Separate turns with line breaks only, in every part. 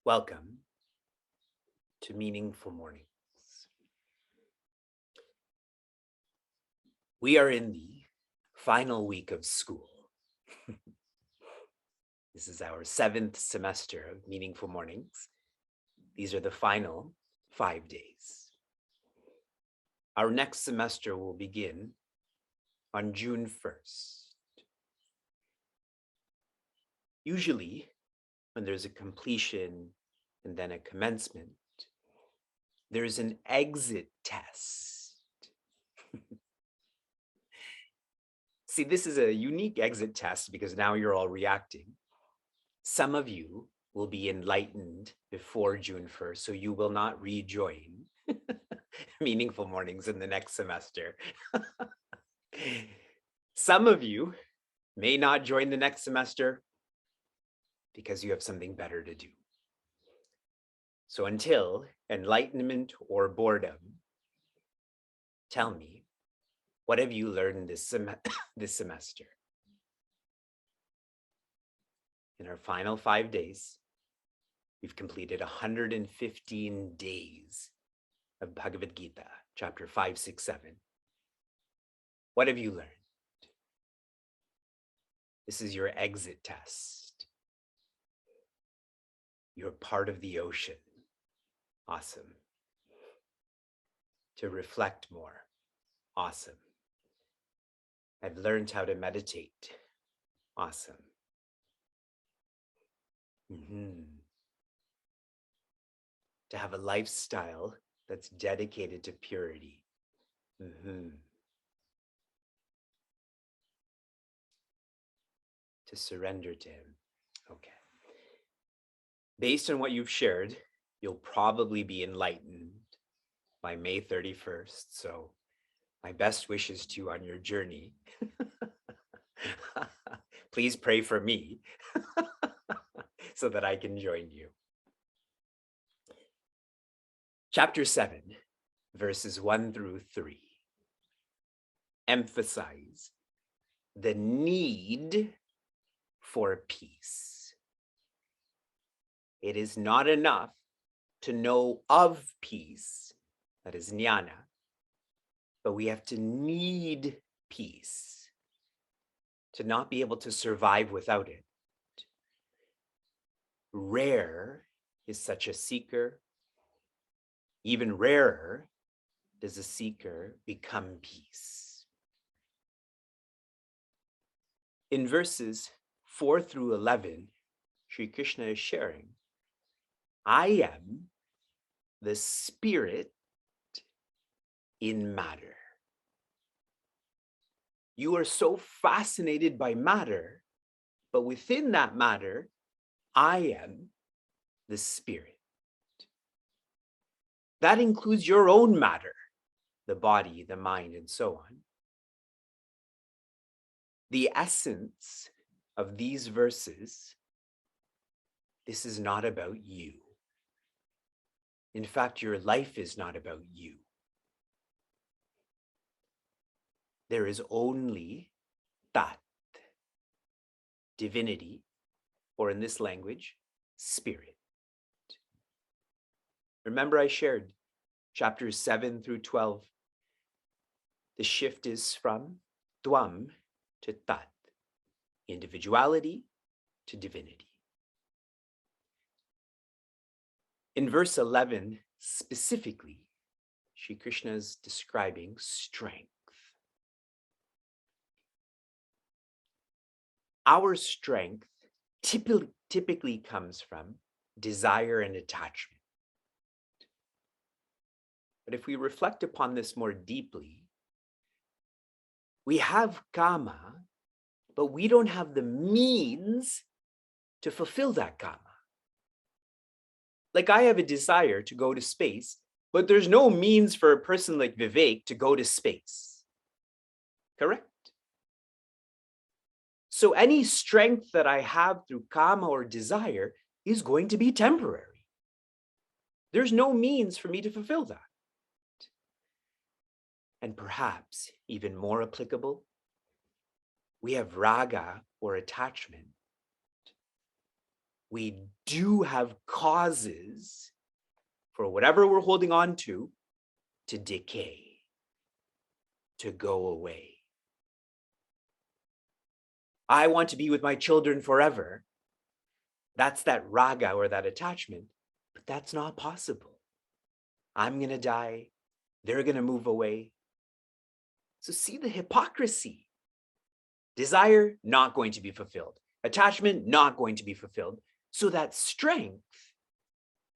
Welcome to Meaningful Mornings. We are in the final week of school. This is our 7th semester of Meaningful Mornings. These are the final 5 days. Our next semester will begin on June 1st. Usually, when there's a completion and then a commencement, there's an exit test. See, this is a unique exit test because now you're all reacting. Some of you will be enlightened before June 1st, so you will not rejoin Meaningful Mornings in the next semester. Some of you may not join the next semester because you have something better to do. So until enlightenment or boredom, tell me, what have you learned this semester? In our final 5 days, we've completed 115 days of Bhagavad Gita, chapter 5, 6, 7. What have you learned? This is your exit test. You're part of the ocean. Awesome. To reflect more. Awesome. I've learned how to meditate. Awesome. To have a lifestyle that's dedicated to purity. To surrender to him. Okay. Based on what you've shared, you'll probably be enlightened by May 31st. So my best wishes to you on your journey. Please pray for me so that I can join you. Chapter 7, verses 1 through 3, emphasize the need for peace. It is not enough to know of peace, that is jnana, but we have to need peace to not be able to survive without it. Rare is such a seeker. Even rarer does a seeker become peace. In verses 4 through 11, Sri Krishna is sharing, I am the spirit in matter. You are so fascinated by matter, but within that matter, I am the spirit. That includes your own matter, the body, the mind, and so on. The essence of these verses, this is not about you. In fact, your life is not about you. There is only Tat, divinity, or in this language, spirit. Remember I shared chapters 7 through 12. The shift is from Dwam to Tat, individuality to divinity. In verse 11, specifically, Sri Krishna is describing strength. Our strength typically comes from desire and attachment. But if we reflect upon this more deeply, we have kama, but we don't have the means to fulfill that kama. Like I have a desire to go to space, but there's no means for a person like Vivek to go to space. Correct? So any strength that I have through kama or desire is going to be temporary. There's no means for me to fulfill that. And perhaps even more applicable, we have raga or attachment. we do have causes for whatever we're holding on to decay, to go away. I want to be with my children forever. That's that raga or that attachment, but that's not possible. I'm going to die. They're going to move away. So see the hypocrisy. Desire not going to be fulfilled. Attachment not going to be fulfilled. So that strength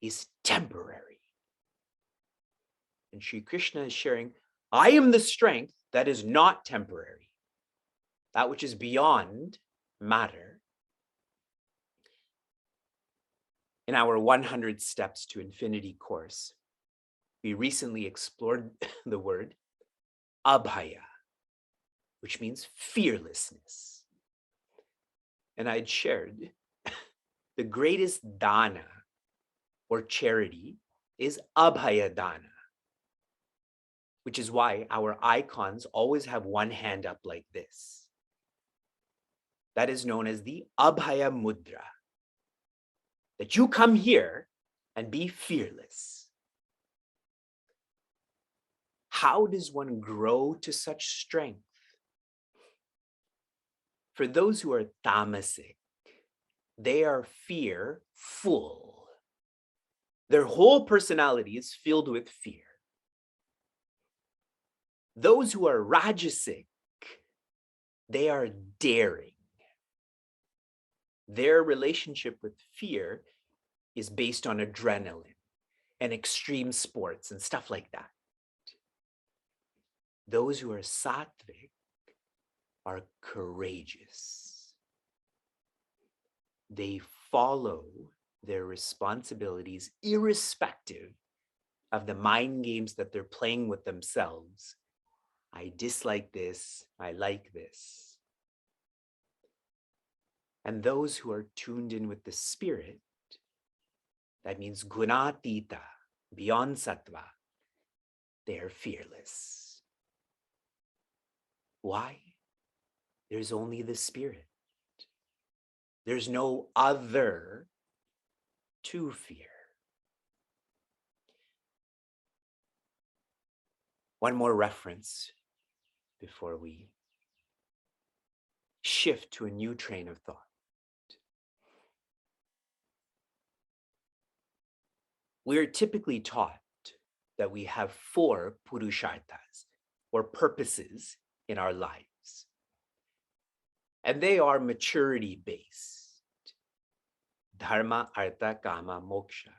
is temporary. And Sri Krishna is sharing, I am the strength that is not temporary, that which is beyond matter. In our 100 Steps to Infinity course, we recently explored the word abhaya, which means fearlessness. And I'd shared the greatest dana or charity is abhaya dana, which is why our icons always have one hand up like this. That is known as the abhaya mudra, that you come here and be fearless. How does one grow to such strength? For those who are tamasic, they are fearful. Their whole personality is filled with fear. Those who are rajasic, they are daring. Their relationship with fear is based on adrenaline and extreme sports and stuff like that. Those who are sattvic are courageous. They follow their responsibilities irrespective of the mind games that they're playing with themselves. I dislike this, I like this. And those who are tuned in with the spirit, that means gunatita, beyond sattva, they are fearless. Why? There's only the spirit. There's no other to fear. One more reference before we shift to a new train of thought. We're typically taught that we have 4 purusharthas, or purposes in our lives. And they are maturity-based. Dharma, artha, kama, moksha.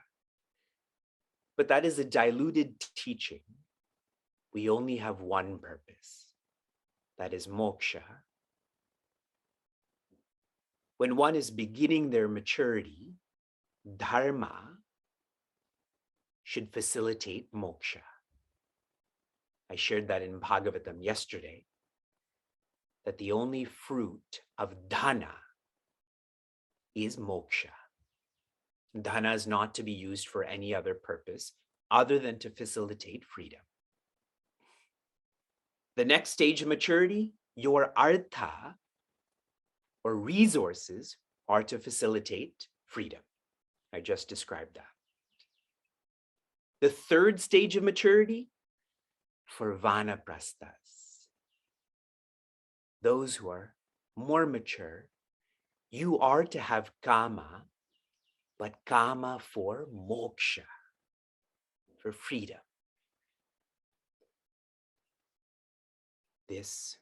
But that is a diluted teaching. We only have one purpose. That is moksha. When one is beginning their maturity, dharma should facilitate moksha. I shared that in Bhagavatam yesterday, that the only fruit of dhana is moksha. Dhana is not to be used for any other purpose other than to facilitate freedom. The next stage of maturity, your artha or resources are to facilitate freedom. I just described that. The third stage of maturity, for vanaprasthas, those who are more mature, you are to have kama, but kama for moksha, for freedom. This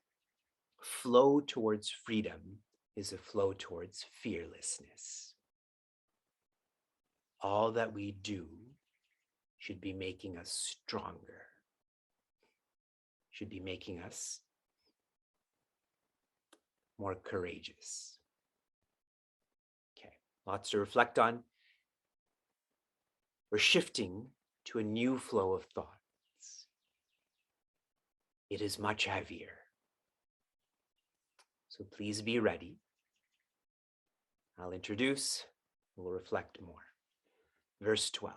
flow towards freedom is a flow towards fearlessness. All that we do should be making us stronger, should be making us more courageous. Okay, lots to reflect on. We're shifting to a new flow of thoughts. It is much heavier. So please be ready. I'll introduce, we'll reflect more. Verse 12.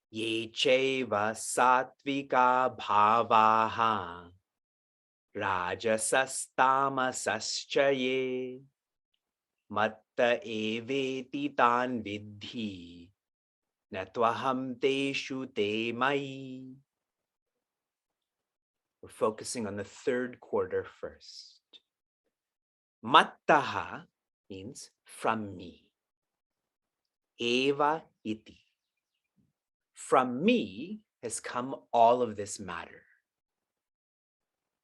Ye cheva sattvika bhavaha rajasastamasascha ye Matta eveti tan vidhi natvaham teshu te mai. We're focusing on the third quarter first. Mattaha means from me. Eva iti. From me has come all of this matter.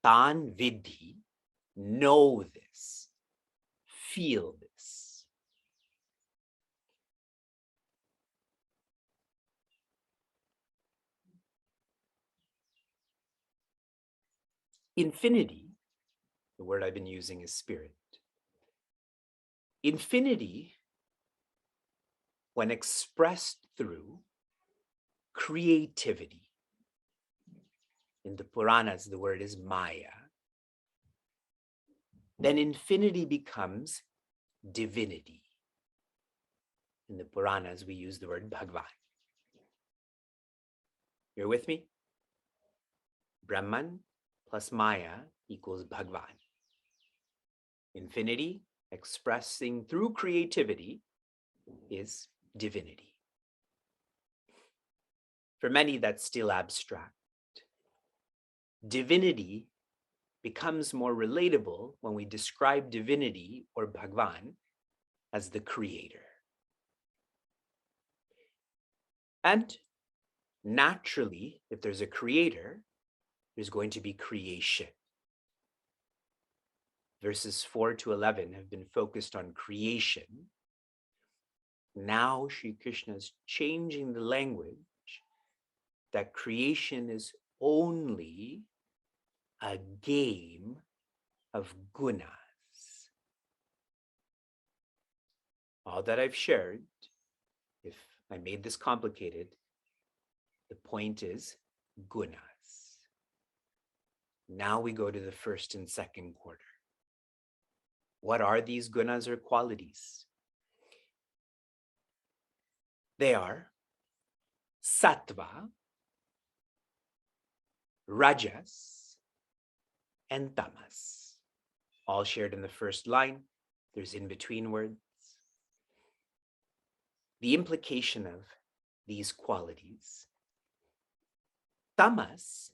Tan vidhi, know this, feel this. Infinity, the word I've been using is spirit. Infinity, when expressed through creativity, in the Puranas, the word is Maya, then infinity becomes divinity. In the Puranas, we use the word Bhagavad. You're with me? Brahman plus Maya equals Bhagavad. Infinity, expressing through creativity, is divinity. For many, that's still abstract. Divinity becomes more relatable when we describe divinity or Bhagwan as the creator. And naturally, if there's a creator, there's going to be creation. Verses 4 to 11 have been focused on creation. Now Sri Krishna is changing the language that creation is only a game of gunas. All that I've shared, if I made this complicated, the point is gunas. Now we go to the first and second quarter. What are these gunas or qualities? They are sattva, rajas, and tamas. All shared in the first line. There's in-between words. The implication of these qualities. Tamas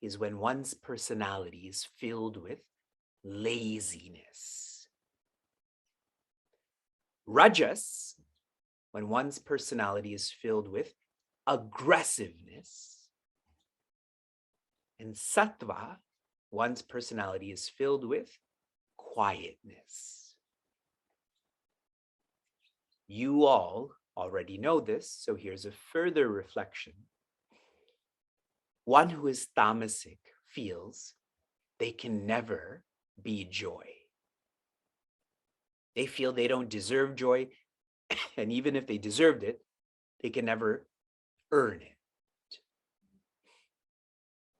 is when one's personality is filled with laziness. Rajas, when one's personality is filled with aggressiveness. And sattva, one's personality is filled with quietness. You all already know this, so here's a further reflection. One who is tamasic feels they can never be joy. They feel they don't deserve joy, and even if they deserved it, they can never earn it.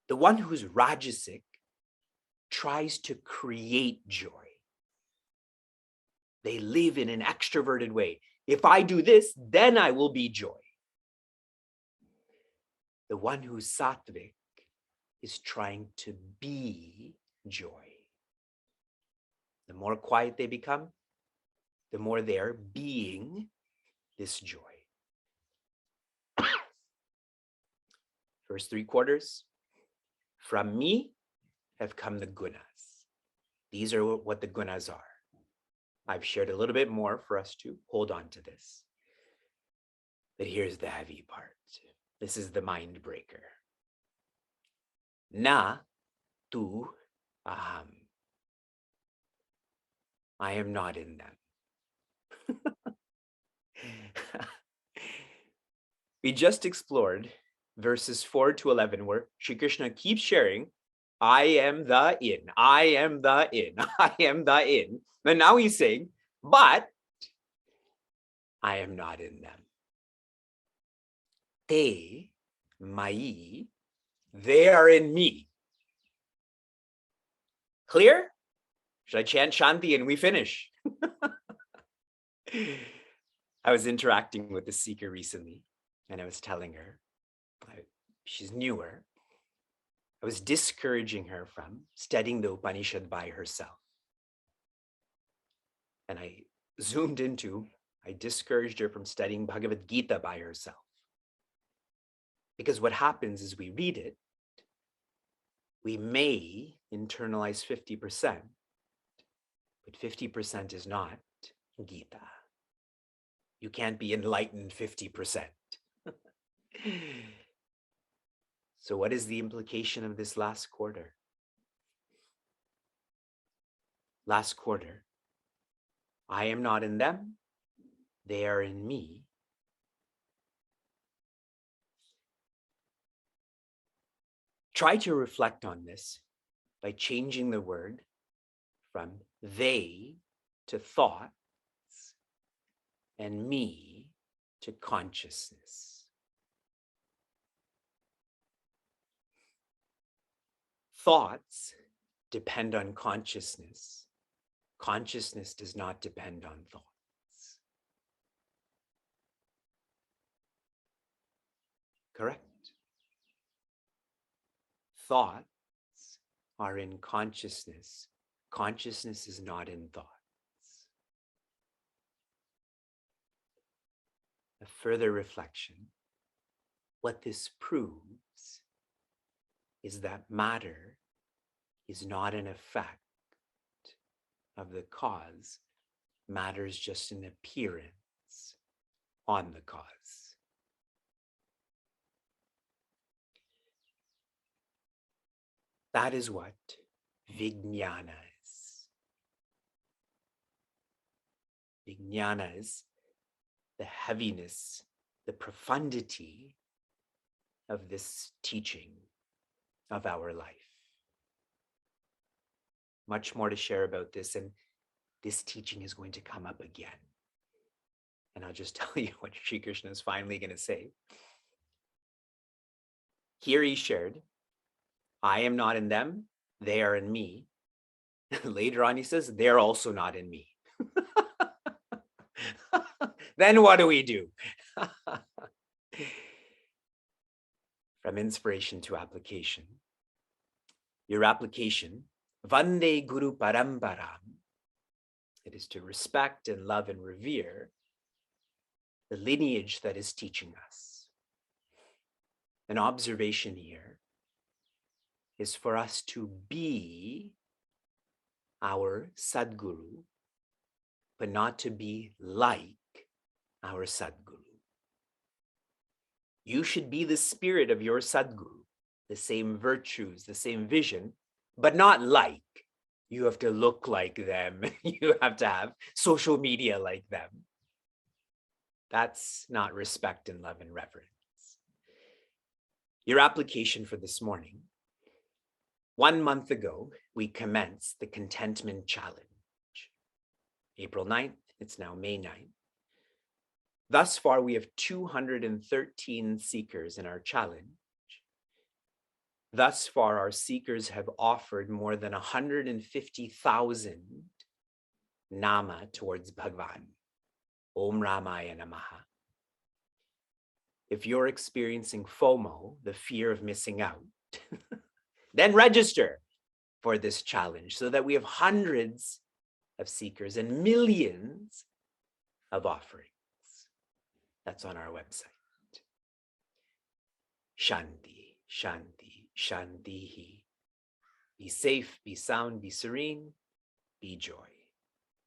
The one who's rajasic tries to create joy. They live in an extroverted way. If I do this, then I will be joy. The one who's sattvic is trying to be joy. The more quiet they become, the more they are being this joy. First three quarters, from me have come the gunas. These are what the gunas are. I've shared a little bit more for us to hold on to this. But here's the heavy part. This is the mind breaker. Na tu aham. I am not in them. We just explored verses 4 to 11 where Sri Krishna keeps sharing, I am the in, I am the in, I am the in. And now he's saying, but I am not in them. Te mai, they are in me. Clear? Should I chant Shanti and we finish? I was interacting with a seeker recently and I was telling her, she's newer, I was discouraging her from studying the Upanishad by herself. And I zoomed into, I discouraged her from studying Bhagavad Gita by herself. Because what happens is we read it, we may internalize 50%, but 50% is not Gita. You can't be enlightened 50%. So what is the implication of this last quarter? Last quarter, I am not in them, they are in me. Try to reflect on this by changing the word from they to thoughts and me to consciousness. Thoughts depend on consciousness. Consciousness does not depend on thoughts. Correct? Thoughts are in consciousness. Consciousness is not in thoughts. A further reflection, what this proves is that matter is not an effect of the cause. Matter is just an appearance on the cause. That is what Vijnana is. Vijnana is the heaviness, the profundity of this teaching of our life. Much more to share about this, and this teaching is going to come up again. And I'll just tell you what Sri Krishna is finally going to say. Here he shared, I am not in them, they are in me. Later on he says, they're also not in me. Then what do we do? From inspiration to application. Your application, Vande Guru Paramparam. It is to respect and love and revere the lineage that is teaching us. An observation here is for us to be our Sadguru, but not to be like our Sadguru. You should be the spirit of your Sadguru, the same virtues, the same vision, but not like. You have to look like them. You have to have social media like them. That's not respect and love and reverence. Your application for this morning. 1 month ago, we commenced the Contentment Challenge. April 9th, it's now May 9th. Thus far, we have 213 seekers in our challenge. Thus far, our seekers have offered more than 150,000 nama towards Bhagavan. Om Ramaya Namaha. If you're experiencing FOMO, the fear of missing out, then register for this challenge so that we have hundreds of seekers and millions of offerings. That's on our website. Shanti, Shanti, Shantihi. Be safe, be sound, be serene, be joy.